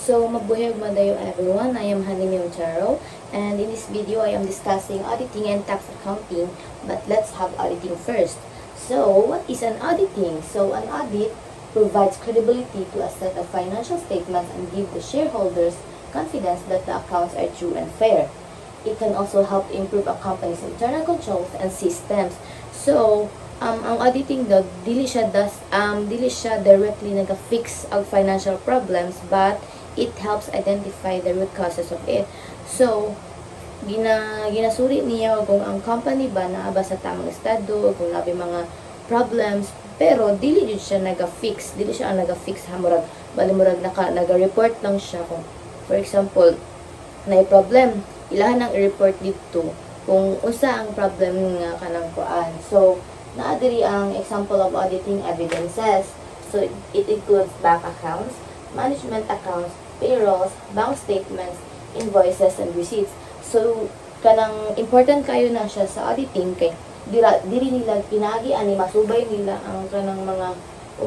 So, mabuhay madayo everyone. I am Hanimim Charo, and in this video, I am discussing auditing and tax accounting. But let's have auditing first. So, what is an auditing? So, an audit provides credibility to a set of financial statements and give the shareholders confidence that the accounts are true and fair. It can also help improve a company's internal controls and systems. So, ang auditing daw, dili siya directly nag-fix ang financial problems, but it helps identify the root causes of it. So, ginasuri niya kung ang company ba naaba sa tamang estado, kung nabi mga problems, pero dili jud siya nag-fix, hamurag balimurag naga-report lang siya kung for example, na problem, ilahan ang i-report dito kung unsa ang problem nga kanang kuan. So, naadiri ang example of auditing evidences. So, it includes bank accounts, management accounts, payrolls, bank statements, invoices, and receipts. So, kanang important kayo na siya sa auditing kay diri nila pinagi ani masubay nila ang kanang mga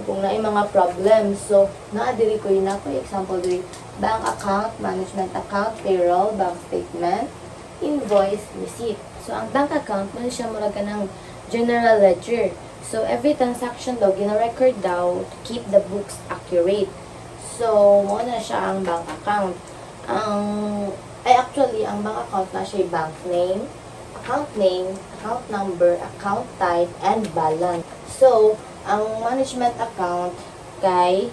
kung naay mga problems. So, naadiri ko yun ako example diri bank account, management account, payroll, bank statement, invoice, receipt. So, ang bank account man siya mura kanang general ledger. So, every transaction daw, gina-record daw to keep the books accurate. So, muna siya ang bank account. Actually, ang bank account na siya bank name, account number, account type, and balance. So, ang management account kay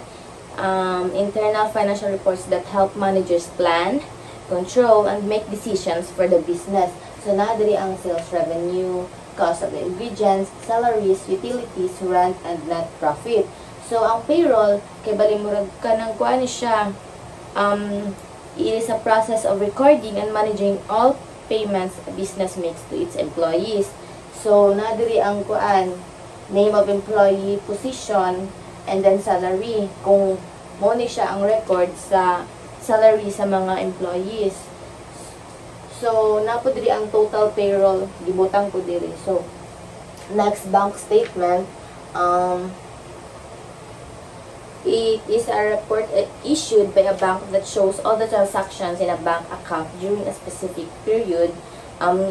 internal financial reports that help managers plan, control, and make decisions for the business. So, nadiri ang sales revenue, cost of the ingredients, salaries, utilities, rent, and net profit. So, ang payroll, kay balimurag ka ng kuha siya, it is a process of recording and managing all payments a business makes to its employees. So, nadiri ang kuan, name of employee, position, and then salary. Kung mo ni siya ang record sa salary sa mga employees. So, napo diri ang total payroll, gibutang ko diri. So, next, bank statement. It is a report issued by a bank that shows all the transactions in a bank account during a specific period,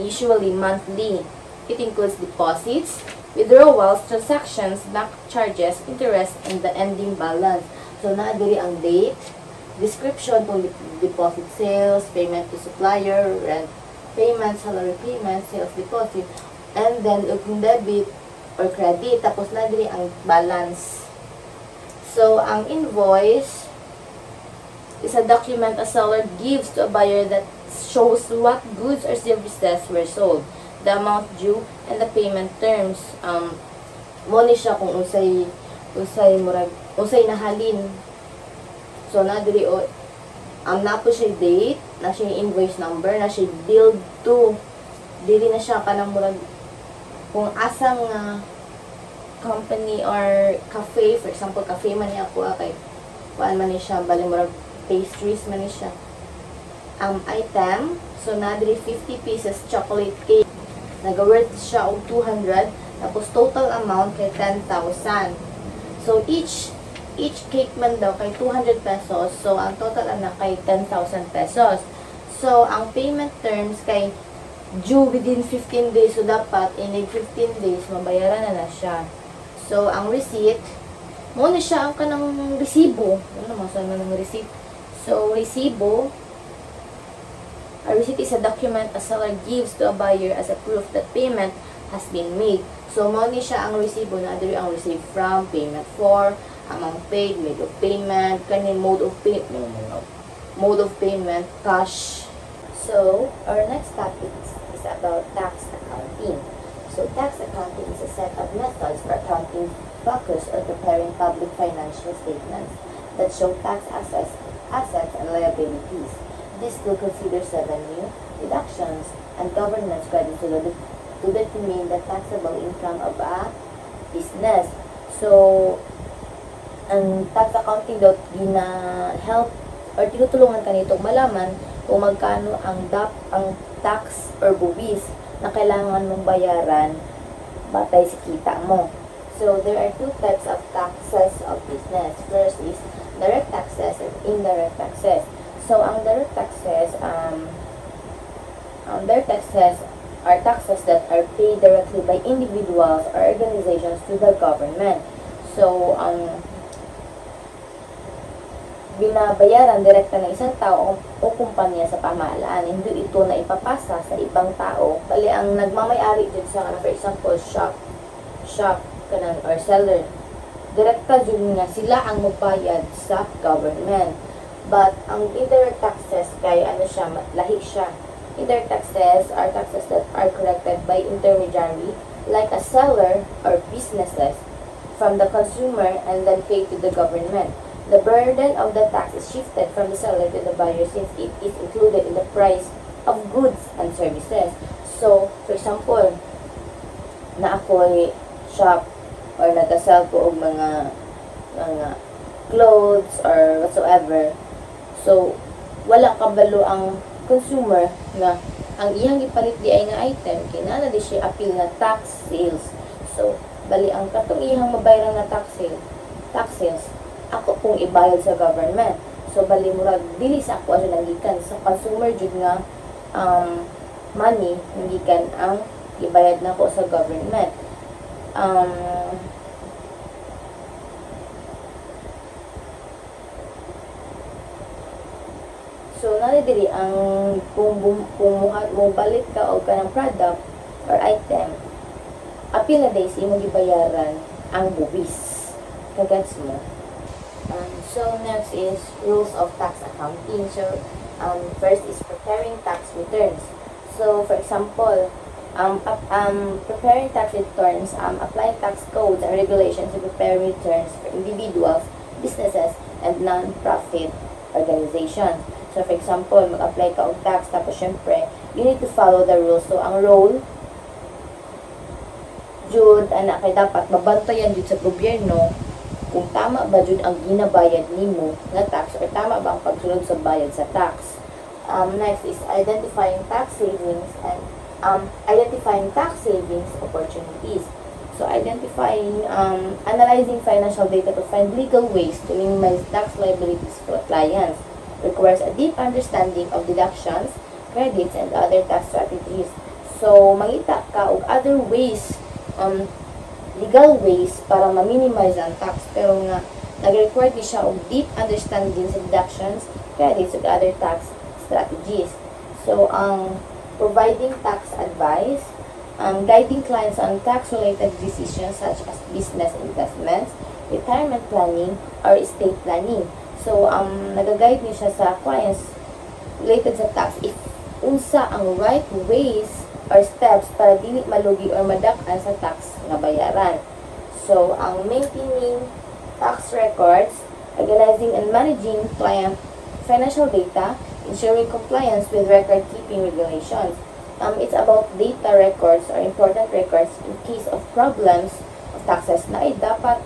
usually monthly. It includes deposits, withdrawals, transactions, bank charges, interest, and the ending balance. So, na diri ang date, description kung deposit sales, payment to supplier, rent payment, salary payment, sales deposit, and then kung debit or credit, tapos na diri ang balance. So, ang invoice is a document a seller gives to a buyer that shows what goods or services were sold, the amount due, and the payment terms. Mo ni siya kung usay nahalin. So, na diri na po siya date, na siya invoice number, na siya bill to. Dili na siya kanang murag kung asang company or cafe, for example, cafe man niya ako kay kuan man ni siya, bali murag pastries man ni siya. Item, so na diri 50 pieces chocolate cake. Nag-worth siya og 200, tapos total amount kay 10,000. So, each cake man daw kay 200 pesos. So, ang total na kay 10,000 pesos. So, ang payment terms kay due within 15 days. So, dapat in 15 days, mabayaran na siya. So, ang receipt, muna siya ang kanang resibo. Ano naman sa ng receipt? So, resibo, a receipt is a document a seller gives to a buyer as a proof that payment has been made. So, muna siya ang resibo na diri ang receipt from, payment for, amount paid, made of payment, kanin mode of payment, cash. So, our next topic is about tax accounting. So, tax accounting is a set of methods for accounting focused on preparing public financial statements that show tax assets and liabilities. This tool considers revenue, deductions, and governance credits to determine the taxable income of a business. So, ang tax accounting daw gina-help or tinutulungan ka nitong malaman kung magkano ang tax or buwis na kailangan mong bayaran batay sa kita mo. So there are two types of taxes of business. First is direct taxes and indirect taxes. So ang direct taxes, are taxes that are paid directly by individuals or organizations to the government. So binabayaran direkta ng isang tao o kumpanya sa pamahalaan. Hindi ito na ipapasa sa ibang tao. Bali, ang nagmamayari dito sa for example, shop kanan or seller. Direkta dyan nga sila ang magbayad sa government. But, ang indirect taxes, kay ano siya, lahi siya. Indirect taxes are taxes that are collected by intermediary, like a seller or businesses, from the consumer and then paid to the government. The burden of the tax is shifted from the seller to the buyer since it is included in the price of goods and services. So, for example, na ako'y shop or nag-sell ko og mga clothes or whatsoever. So, wala kabalo ang consumer nga ang iyang ipalit di ay nga item kinana di siya appeal nga tax sales. So, bali ang katong iyang mabayaran nga tax sales ako kung ibayad sa government. So, bali murag dili sa ako ano nagikan sa consumer jud nga money nagikan ang ibayad nako sa government. So, diri ang kung balit ka o ka ng product or item, apil na days mo gibayaran ang buwis. Kagans mo. So, next is rules of tax accounting. So, first is preparing tax returns. So, for example, preparing tax returns, applying tax codes and regulations to prepare returns for individuals, businesses, and non-profit organizations. So, for example, mag-apply ka og tax, tapos syempre, you need to follow the rules. So, ang role, jud, anak, kay dapat mabantayan jud sa gobyerno kung tama ba jud ang ginabayad nimo nga tax or tama ba ang pagsunod sa bayad sa tax. Next is identifying tax savings and identifying tax savings opportunities. So, analyzing financial data to find legal ways to minimize tax liabilities for clients requires a deep understanding of deductions, credits, and other tax strategies. So, mangita ka og other ways, legal ways para ma-minimize ang tax, pero nga nag-require di siya og deep understanding sa deductions, credits, and other tax strategies. So, providing tax advice, guiding clients on tax-related decisions such as business investments, retirement planning, or estate planning. So, nag-guide niyo siya sa clients related sa tax if unsa ang right ways or steps para dili malugi or madak-an sa tax nga bayaran. So, ang maintaining tax records, organizing and managing client financial data, ensuring compliance with record-keeping regulations. It's about data records or important records in case of problems of taxes na ay dapat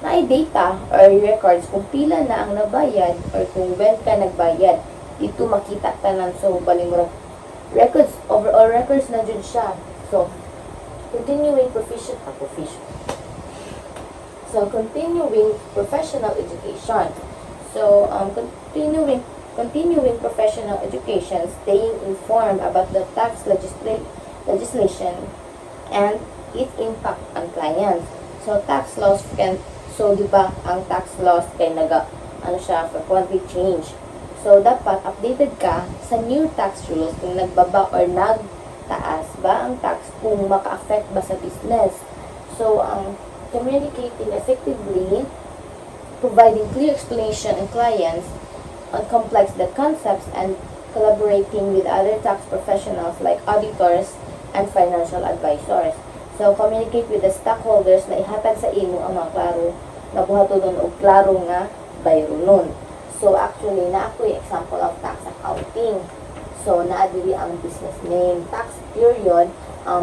na ay data or records kung pila na ang nabayad or kung when ka nagbayad. Dito makita tanan. So, balimurag records, overall records na dyan siya. So, continuing professional education. So, continuing professional education, staying informed about the tax legislation and its impact on clients. So, tax laws di ba, ang tax laws kay frequently change. So, dapat updated ka sa new tax rules kung nagbaba or nagtaas ba ang tax kung maka-affect ba sa business. So, communicating effectively, providing clear explanation and clients on complex debt concepts, and collaborating with other tax professionals like auditors and financial advisors. So, communicate with the stockholders na ihatag sa imo ang mga klaro na buhaton o klaro nga bayro nun. So, actually, na ako yung example of tax accounting. So, naadili ang business name, tax period,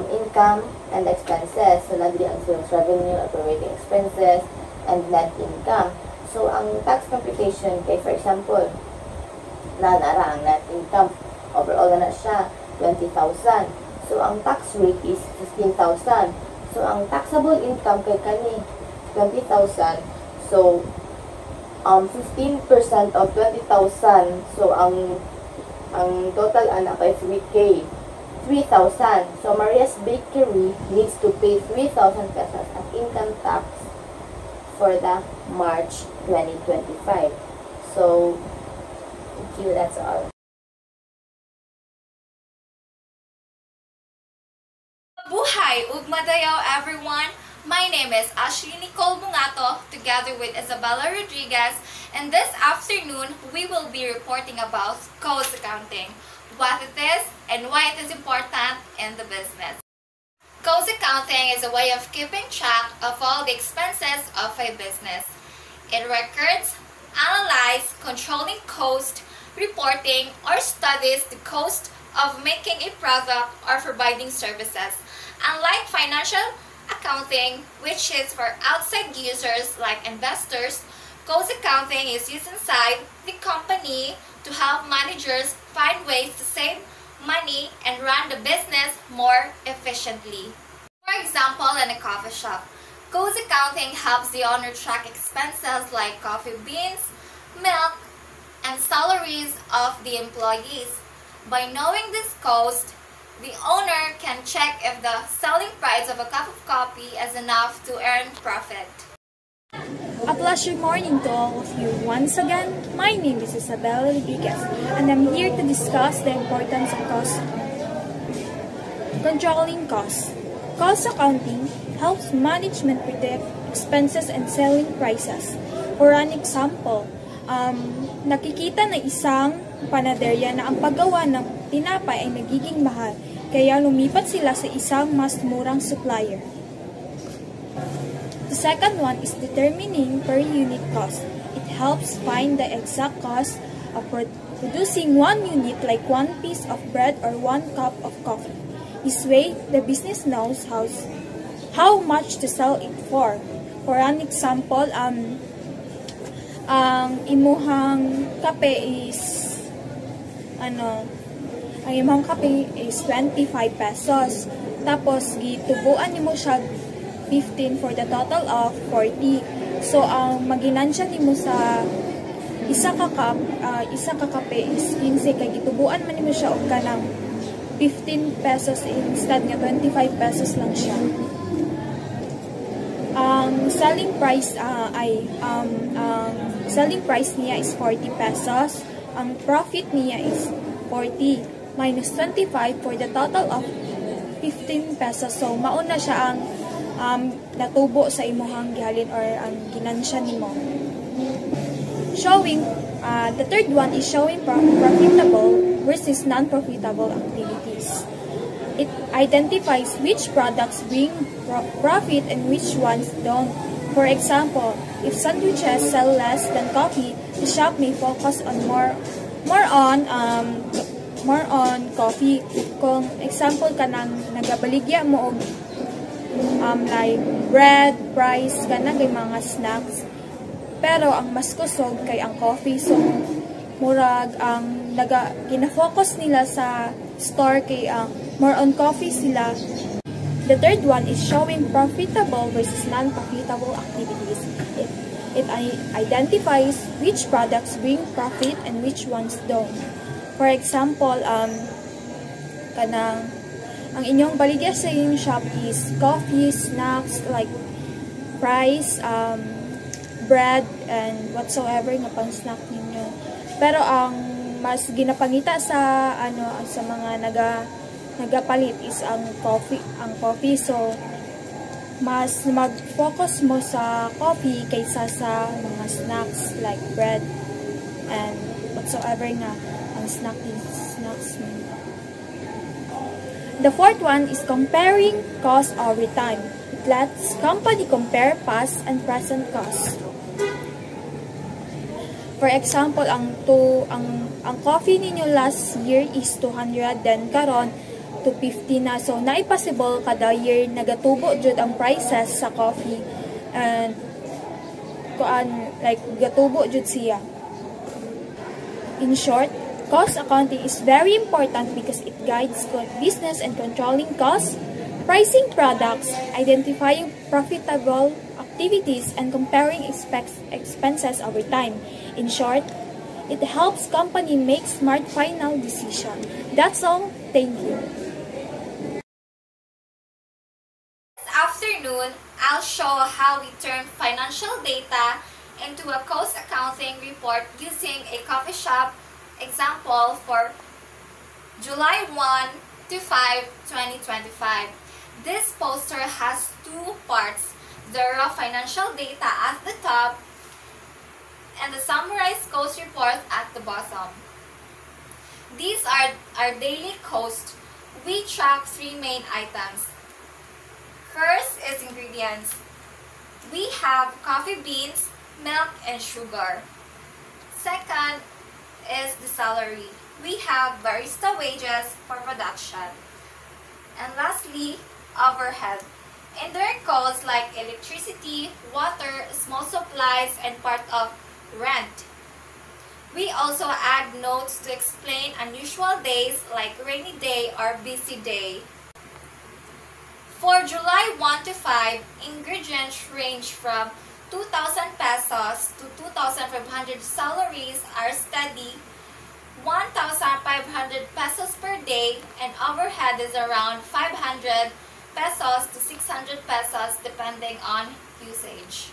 income and expenses. So, naadili ang sales revenue, operating expenses, and net income. So, ang tax computation kay, for example, ang net income, overall na siya, 20,000. So, ang tax rate is 15,000. So, So, ang taxable income kay kani 20,000. So, 15% of 20,000. So, ang total anak ay 3,000. So, Maria's Bakery needs to pay 3,000 pesos as income tax for the March 2025. So, thank you. That's all. Buhay ug madayaw everyone! My name is Ashley Nicole Bungato together with Isabella Rodriguez, and this afternoon we will be reporting about cost accounting, what it is and why it is important in the business. Cost accounting is a way of keeping track of all the expenses of a business. It records, analyzes, controlling cost, reporting, or studies the cost of making a product or providing services. Unlike financial accounting, which is for outside users like investors, cost accounting is used inside the company to help managers find ways to save money and run the business more efficiently. For example, in a coffee shop, cost accounting helps the owner track expenses like coffee beans, milk, and salaries of the employees. By knowing this cost, the owner can check if the selling price of a cup of coffee is enough to earn profit. A pleasure morning to all of you. Once again, my name is Isabella Rodriguez, and I'm here to discuss the importance of cost. Controlling costs. Cost accounting helps management predict expenses and selling prices. For an example, nakikita ng isang panaderya na ang paggawa ng tinapay ay nagiging mahal, kaya lumipat sila sa isang mas murang supplier. The second one is determining per unit cost. It helps find the exact cost of producing one unit, like one piece of bread or one cup of coffee. This way, the business knows how much to sell it for. For an example, ang imuhang kape is ang imong kape is 25 pesos. Tapos gitubuan nimo siya 15 for the total of 40. So ang maginansya nimo sa isa ka kape is 15, kay gitubuan man nimo siya og kanang 15 pesos instead nga 25 pesos lang siya. Ang selling price selling price niya is 40 pesos. Ang profit niya is 40 minus 25 for the total of 15 pesos. So, mauna siya ang natubo sa imuhang gihalin or ang ginansya nimo. Showing, the third one is showing profitable versus non-profitable activities. It identifies which products bring profit and which ones don't. For example, if sandwiches sell less than coffee, the shop may focus on more on coffee. Kung example ka nang nagabaligya mo og like bread, rice, kanang mga snacks. Pero ang mas kusog kay ang coffee, so murag ang gina-focus nila sa store kay more on coffee sila. The third one is showing profitable versus non-profitable activities. It identifies which products bring profit and which ones don't. For example, kanang ang inyong baligya sa inyong shop is coffee, snacks like rice, bread, and whatsoever nga pang snack ninyo. Pero ang mas ginapangita sa sa mga nagapalit is ang coffee. So mas mag-focus mo sa coffee kaysa sa mga snacks like bread and whatsoever nga ang snacks mo. The fourth one is comparing cost over time. It lets company compare past and present costs. For example, ang coffee ninyo last year is 200, then karon to 50 na. So, possible kada year nagatubo jud ang prices sa coffee and like gatubo jud siya. In short, cost accounting is very important because it guides business and controlling costs, Pricing products, identifying profitable activities, and comparing expenses over time. In short, it helps company make smart final decision. That's all. Thank you. This afternoon, I'll show how we turn financial data into a cost accounting report using a coffee shop example for July 1 to 5, 2025. This poster has two parts, the raw financial data at the top and the summarized cost report at the bottom. These are our daily costs. We track three main items. First is ingredients. We have coffee beans, milk, and sugar. Second is the salary. We have barista wages for production. And lastly, overhead. Indirect costs like electricity, water, small supplies, and part of rent. We also add notes to explain unusual days like rainy day or busy day. For July 1 to 5, ingredients range from 2,000 pesos to 2,500. Salaries are steady, 1,500 pesos per day, and overhead is around 500 pesos to 600 pesos depending on usage.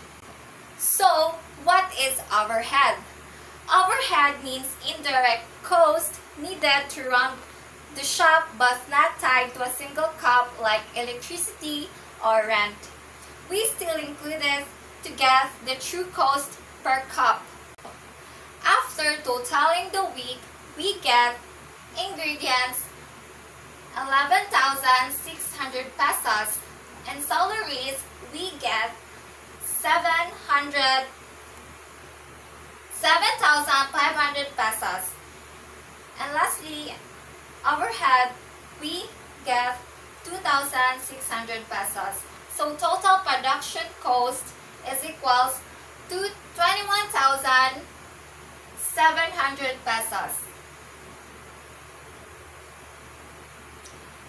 So, what is overhead? Overhead means indirect cost needed to run the shop but not tied to a single cup like electricity or rent. We still include it to get the true cost per cup. After totaling the week, we get ingredients 11,600 pesos and salaries we get 7,500 pesos. And lastly, overhead we get 2,600 pesos. So total production cost is equals to 21,700 pesos.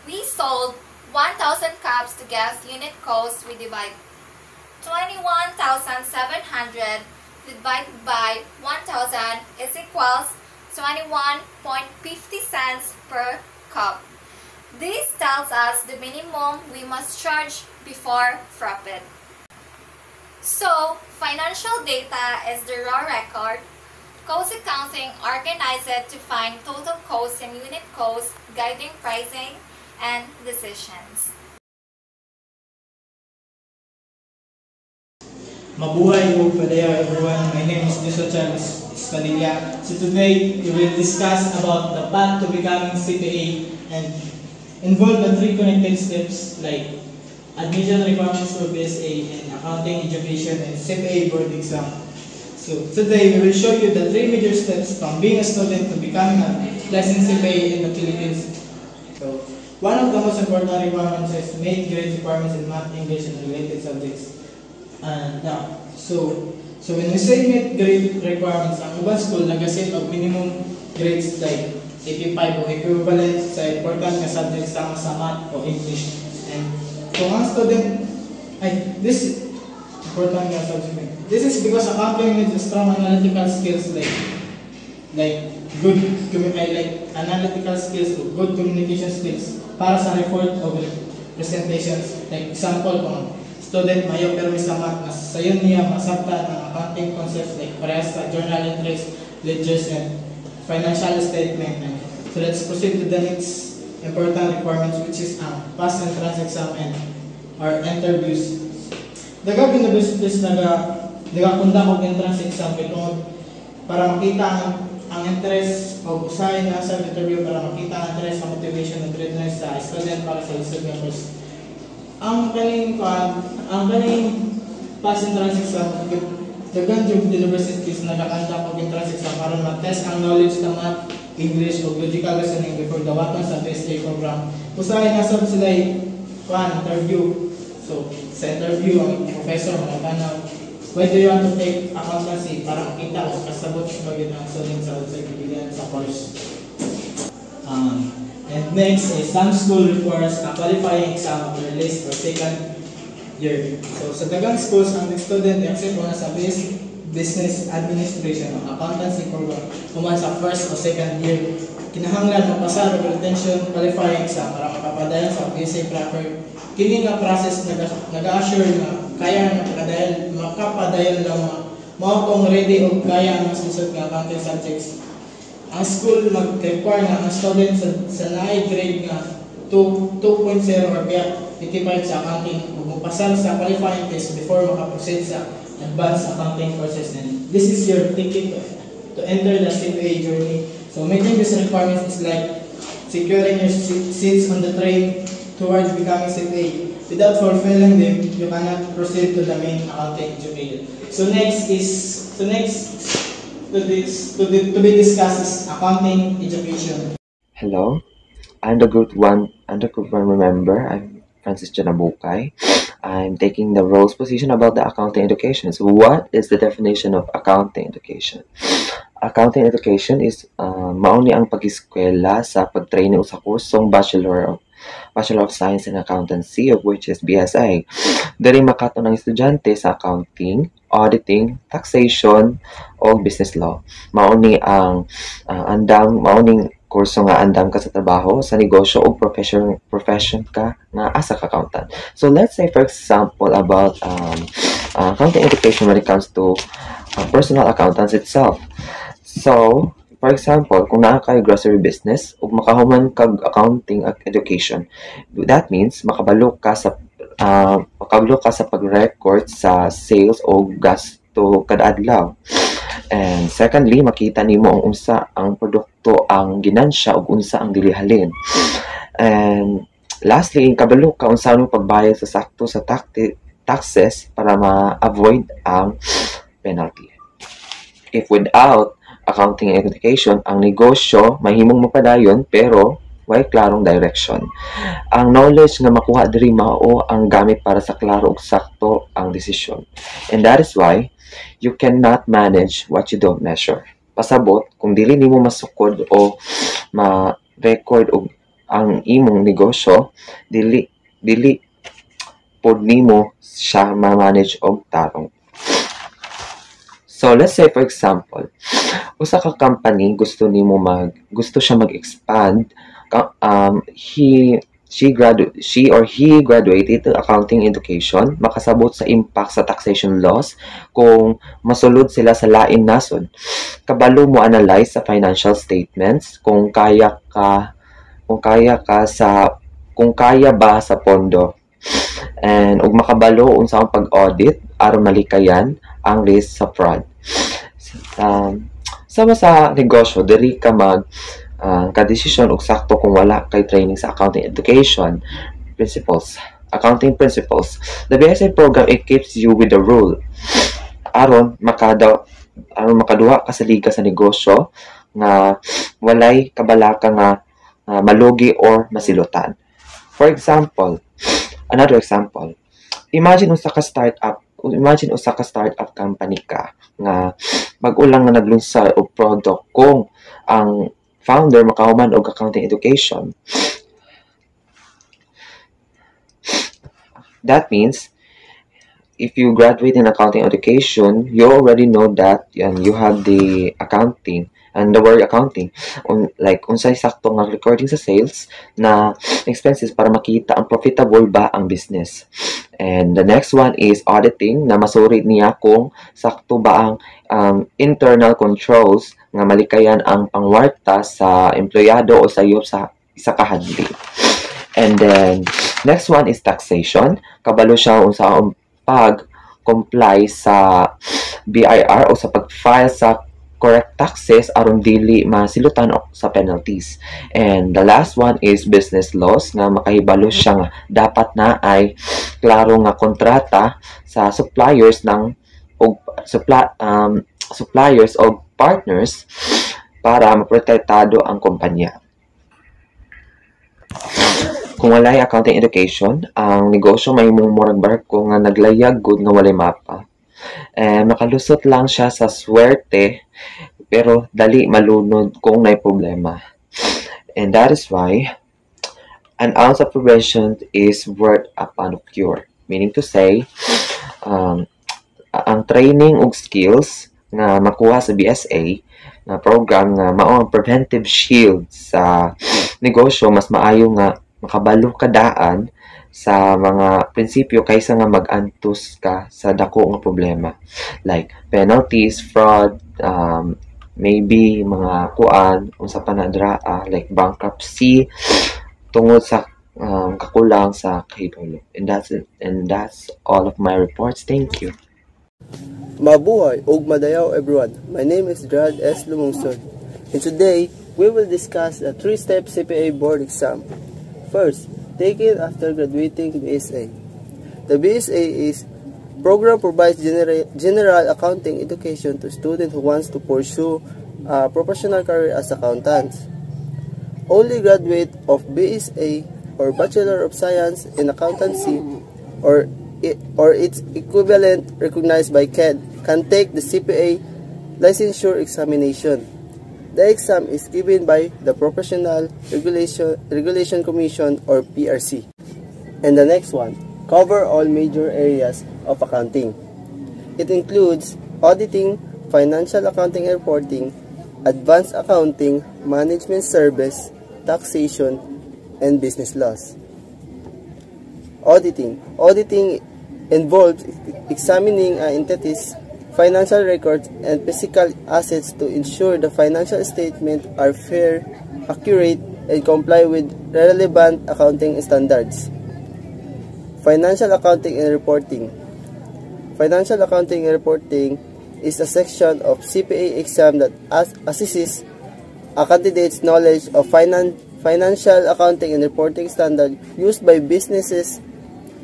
We sold 1,000 cups to get unit cost. We divide 21,700 divided by 1,000 is equals 21.50 cents per cup. This tells us the minimum we must charge before profit. So, financial data is the raw record. Cost accounting organizes it to find total cost and unit cost, guiding pricing and decisions. Mabuhay ug padaya everyone. My name is Joshua Charles Escalilla. So today we will discuss about the path to becoming CPA and involve the three connected steps like admission requirements for BSA and accounting education and CPA board exam. So today we will show you the three major steps from being a student to becoming a licensed CPA in the Philippines. So one of the most important requirements is meet grade requirements in math, English, and related subjects. And so when we say meet grade requirements, ang ibang school nag-set of minimum grades like 85 o equivalent sa important na subjects sama sa math o English. And kung ang student, this important nga subject. This is because accounting needs strong analytical skills like good analytical skills o good communication skills para sa report o presentations. Like example, kung student mayo pero may samat na sayon niya masabta ng accounting concepts like parehas sa journal entries, ledgers, and financial statement. And so let's proceed to the next important requirements, which is pass entrance exam and our interviews. Daghang universities nagakondak og entrance exam para makita ang interest o usahay na sa interview para makita ang interest sa motivation ng readiness sa student para sa lisod nga course. Ang kaning pass entrance exam, daghang jud universities nagakondak og entrance exam para ma-test ang knowledge ng math, English o logical reasoning before dawaton sa BSA program. Usahay na sab sila interview. So sa interview ang professor magtanaw, why do you want to take accountancy para makita kung kasabot mo yun ang student sa unsay gibigan sa course. And next is some school requires a qualifying exam or release for second year. So sa dagang schools, ang student except na sa business administration o accountancy program kuman sa first o second year, kinahanglan mapasa ang retention qualifying exam para makapadayon sa BSA proper. Kini nga process nag-assure na kaya makapadayon lang mao kung ready o kaya ang susunod nga accounting subjects. Ang school mag-require nga ang student sa naay grade nga 2.0 or beyond 55 sa accounting ug mopasar sa qualifying test before makaproceed sa advanced accounting courses. And this is your ticket to enter the CPA journey. So meeting these requirements is like securing your seats on the train towards becoming CPA. Without fulfilling them, you cannot proceed to the main accounting education. So next to be discussed is accounting education. Hello, I'm the Group 1 member. I'm Francis Janabukay. I'm taking the roles position about the accounting education. So what is the definition of accounting education? Accounting education is mauni ang pag-eskwela sa pag-training sa kursong Bachelor of Science in Accountancy, of which is BSI. Diri makato ng estudyante sa accounting, auditing, taxation, o business law. Mauning kurso nga andam ka sa trabaho, sa negosyo o profession ka nga as a accountant. So let's say for example about accounting education when it comes to personal accountants itself. So for example, kung naa kay grocery business ug makahuman kag accounting education, that means makabalo ka sa pag-record sa sales o gasto kada adlaw. And secondly, makita nimo ang unsa ang produkto ang ginansya ug unsa ang dili halin. And lastly, kabalo ka unsa ang pagbayad sa sakto sa taxes para ma-avoid ang penalty. If without accounting education, ang negosyo mahimong mapadayon pero way klarong direction. Ang knowledge nga makuha diri mao ang gamit para sa klaro ug sakto ang desisyon. And that is why you cannot manage what you don't measure. Pasabot, kung dili nimo masukod o ma-record og ang imong negosyo, dili pod nimo siya ma-manage og tarong. So let's say for example, usa ka company gusto siya mag-expand, she or he graduated to accounting education, makasabot sa impact sa taxation laws kung masulod sila sa lain nasod. Kabalo mo analyze sa financial statements kung kaya ba sa pondo. And ug makabalo unsa ang pag-audit aron malikayan ang risk sa fraud. Sama sa negosyo, diri ka ka-desisyon og sakto kung wala kay training sa accounting education principles, accounting principles. The BSI program, it keeps you with the rule aron makaduha ka sa liga sa negosyo nga walay kabalaka nga malugi or masilutan. For example, another example, imagine usa ka startup company ka nga bag-ulang nga naglunsad og product. Kung ang founder makahuman og accounting education, that means if you graduate in accounting education, you already know that you have the accounting and the word accounting like unsay sakto nga recording sa sales na expenses para makita ang profitable ba ang business. And the next one is auditing, na masuri niya kung sakto ba ang internal controls nga malikayan ang pangwarta sa empleyado o sa iyo sa isa ka handling. And then next one is taxation, kabalo siya unsa ang pag-comply sa BIR o sa pag-file sa correct taxes aron dili masilutan sa penalties. And the last one is business laws, nga makahibalo siya nga dapat na ay klaro nga kontrata sa suppliers o partners para maprotektado ang kumpanya. Kung walay accounting education, ang negosyo mahimong murag barko nga naglayag gud nga walay mapa. Makalusot lang siya sa swerte pero dali malunod kung may problema. And that is why an ounce of prevention is worth a pound of cure. Meaning to say, ang training ug skills nga makuha sa BSA na program nga mao ang preventive shield sa negosyo, mas maayo nga makabalo ka daan sa mga prinsipyo kaysa nga mag-antos ka sa dako nga problema like penalties, fraud, maybe mga kuan unsa pa na like bankruptcy tungod sa kakulang sa kahibalo. And that's it. And that's all of my reports. Thank you. Mabuhay ug madayaw everyone. My name is Gerald S. Lumungsod. And today, we will discuss the 3-step CPA board exam. First, take it after graduating BSA. The BSA is program provides general accounting education to students who wants to pursue a professional career as accountants. Only graduate of BSA or Bachelor of Science in Accountancy or its equivalent recognized by KED can take the CPA licensure examination. The exam is given by the Professional Regulation Commission or PRC. And the next one, cover all major areas of accounting. It includes auditing, financial accounting and reporting, advanced accounting, management service, taxation, and business laws. Auditing. Auditing involves examining an entity's financial records and physical assets to ensure the financial statements are fair, accurate, and comply with relevant accounting standards. Financial accounting and reporting. Financial accounting and reporting is a section of CPA exam that assesses a candidate's knowledge of financial accounting and reporting standards used by businesses,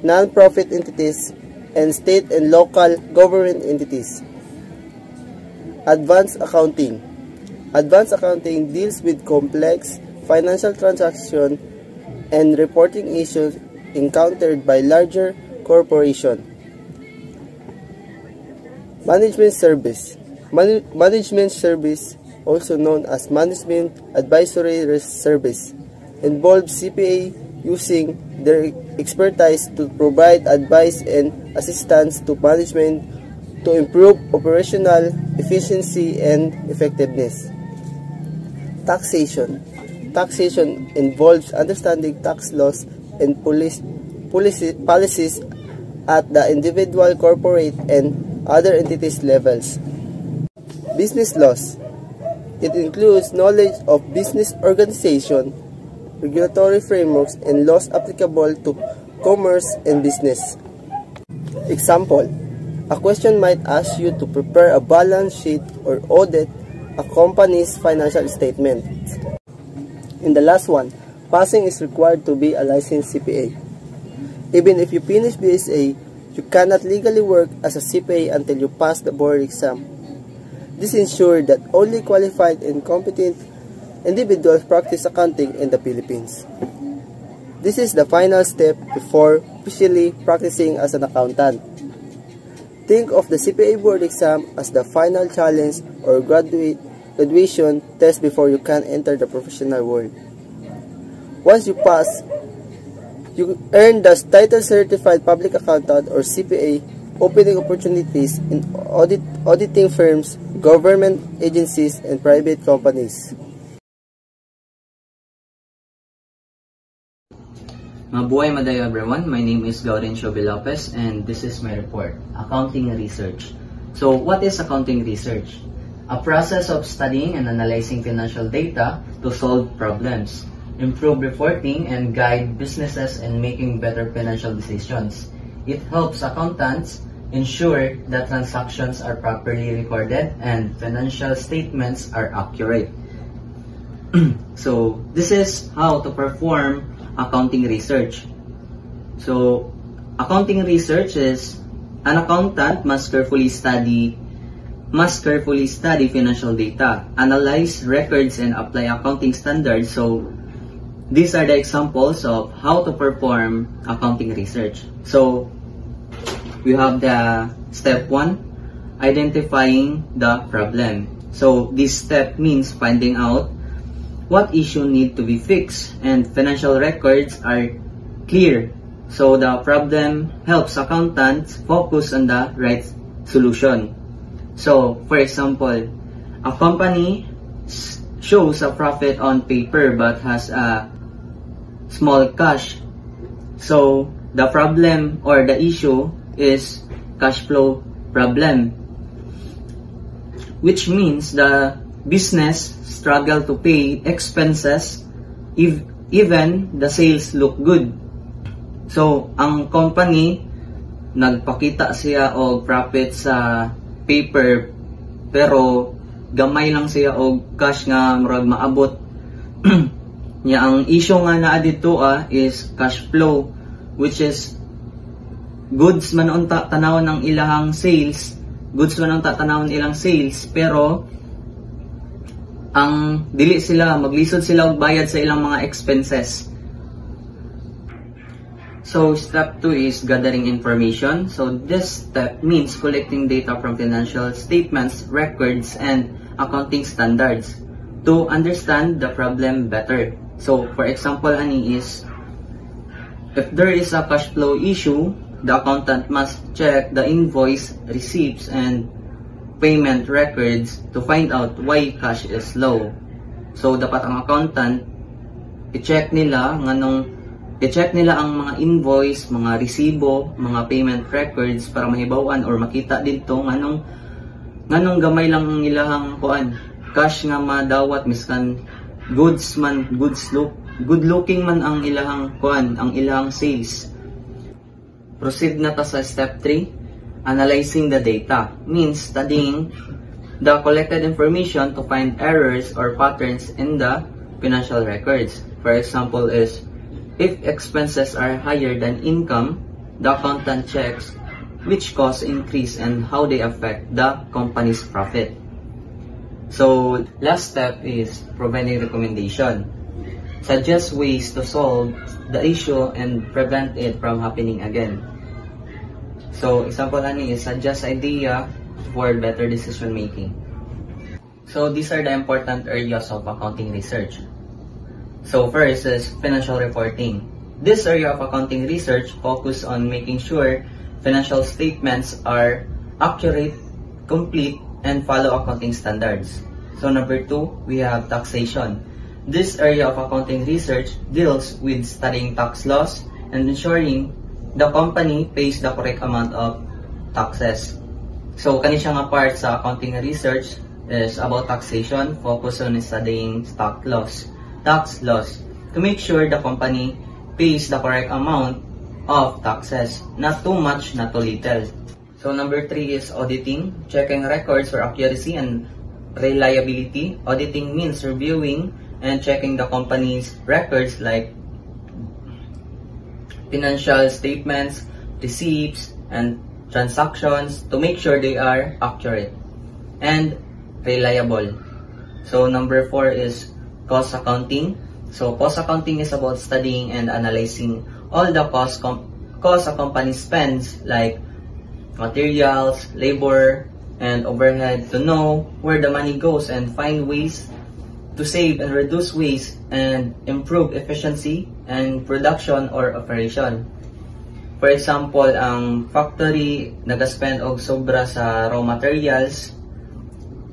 non-profit entities, and state and local government entities. Advanced accounting. Advanced accounting deals with complex financial transactions and reporting issues encountered by larger corporations. Management service. Management service, also known as Management Advisory Service, involves CPA using their expertise to provide advice and assistance to management to improve operational efficiency and effectiveness. Taxation. Taxation involves understanding tax laws and policies at the individual, corporate, and other entities levels. Business laws. It includes knowledge of business organization, regulatory frameworks, and laws applicable to commerce and business. Example, a question might ask you to prepare a balance sheet or audit a company's financial statement. In the last one, passing is required to be a licensed CPA. Even if you finish BSA, you cannot legally work as a CPA until you pass the board exam. This ensures that only qualified and competent individuals practice accounting in the Philippines. This is the final step before officially practicing as an accountant. Think of the CPA board exam as the final challenge or graduation test before you can enter the professional world. Once you pass, you earn the title Certified Public Accountant or CPA, opening opportunities in auditing firms, government agencies, and private companies. Mabuhay madayo everyone, my name is Gaudencio Lopez and this is my report, Accounting Research. So what is accounting research? A process of studying and analyzing financial data to solve problems, improve reporting, and guide businesses in making better financial decisions. It helps accountants ensure that transactions are properly recorded and financial statements are accurate. So this is how to perform accounting research. So accounting research is an accountant must carefully study financial data, analyze records, and apply accounting standards. So these are the examples of how to perform accounting research. So we have the step 1, identifying the problem. So this step means finding out what issue need to be fixed, and financial records are clear. So the problem helps accountants focus on the right solution. So, for example, a company shows a profit on paper but has a small cash. So, the problem or the issue is cash flow problem, which means the business struggle to pay expenses if even the sales look good. So, ang company nagpakita siya og profit sa paper pero gamay lang siya og cash nga murag maabot. Nya ang issue nga naa dito is cash flow, which is goods man unta tanawon ng ilahang sales, pero ang dili sila maglisod sila og bayad sa ilang mga expenses. So, step 2 is gathering information. So, this step means collecting data from financial statements, records, and accounting standards to understand the problem better. So, for example, ani is, if there is a cash flow issue, the accountant must check the invoice, receipts, and payment records to find out why cash is low. So, dapat ang accountant, i-check nila ang mga invoice, mga resibo, mga payment records para mahibawan or makita dito nganong gamay lang ang ilahang cash nga madawat miskan good looking man ang ilahang ang ilahang sales. Proceed na ta sa step 3, analyzing the data, means studying the collected information to find errors or patterns in the financial records. For example is, if expenses are higher than income, the accountant checks which costs increase and how they affect the company's profit. So, last step is providing recommendation. Suggest ways to solve the issue and prevent it from happening again. So, example is suggest idea for better decision making. So, these are the important areas of accounting research. So first is financial reporting. This area of accounting research focuses on making sure financial statements are accurate, complete, and follow accounting standards. So number 2, we have taxation. This area of accounting research deals with studying tax laws and ensuring the company pays the correct amount of taxes. So kani siya nga part sa accounting research is about taxation, focus on studying tax laws to make sure the company pays the correct amount of taxes, not too much, not too little. So number 3 is auditing, checking records for accuracy and reliability. Auditing means reviewing and checking the company's records like financial statements, receipts, and transactions to make sure they are accurate and reliable. So number 4 is cost accounting. So cost accounting is about studying and analyzing all the costs a company spends like materials, labor, and overhead to know where the money goes and find ways to save and reduce waste and improve efficiency and production or operation. For example, ang factory nag-spend og sobra sa raw materials.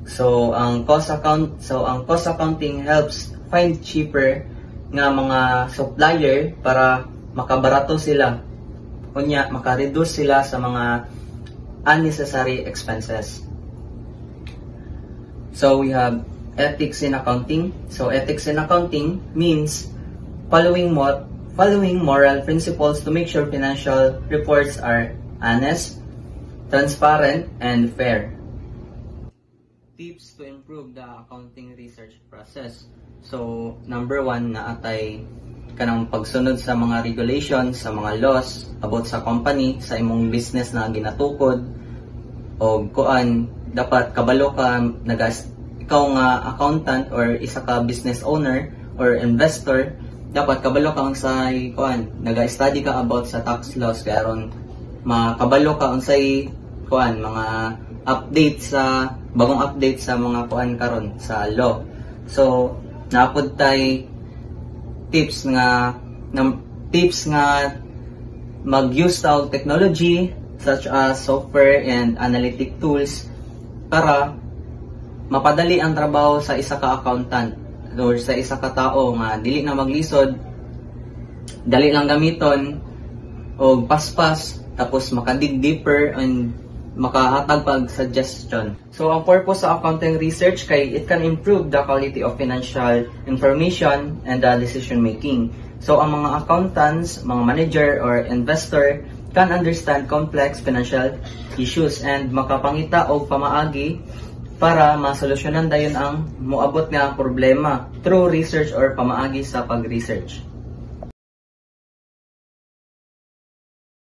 So ang cost accounting helps find cheaper nga mga supplier para makabarato sila. Kunya maka-reduce sila sa mga unnecessary expenses. So we have ethics in accounting. So ethics in accounting means following moral principles to make sure financial reports are honest, transparent, and fair. Tips to improve the accounting research process. So, number 1 na atay kanang pagsunod sa mga regulations, sa mga laws about sa company, sa imong business na ginatukod, o dapat kabalo ka, ikaw nga accountant or isa ka business owner or investor, dapat kabalo ka unsay naga-study ka about sa tax laws kaya aron makabalo ka unsay mga bagong update sa mga karon sa law. So naapod tay tips nga mag-use of technology such as software and analytic tools para mapadali ang trabaho sa isa ka accountant or sa isa ka tao nga dili na maglisod, dali lang gamiton o paspas tapos makadig deeper and makahatag pag suggestion. So ang purpose sa accounting research kay it can improve the quality of financial information and the decision making. So ang mga accountants, mga manager or investor can understand complex financial issues and makapangita og pamaagi para masolusyonan dayon ang moabot nga problema through research or pamaagi sa pag-research.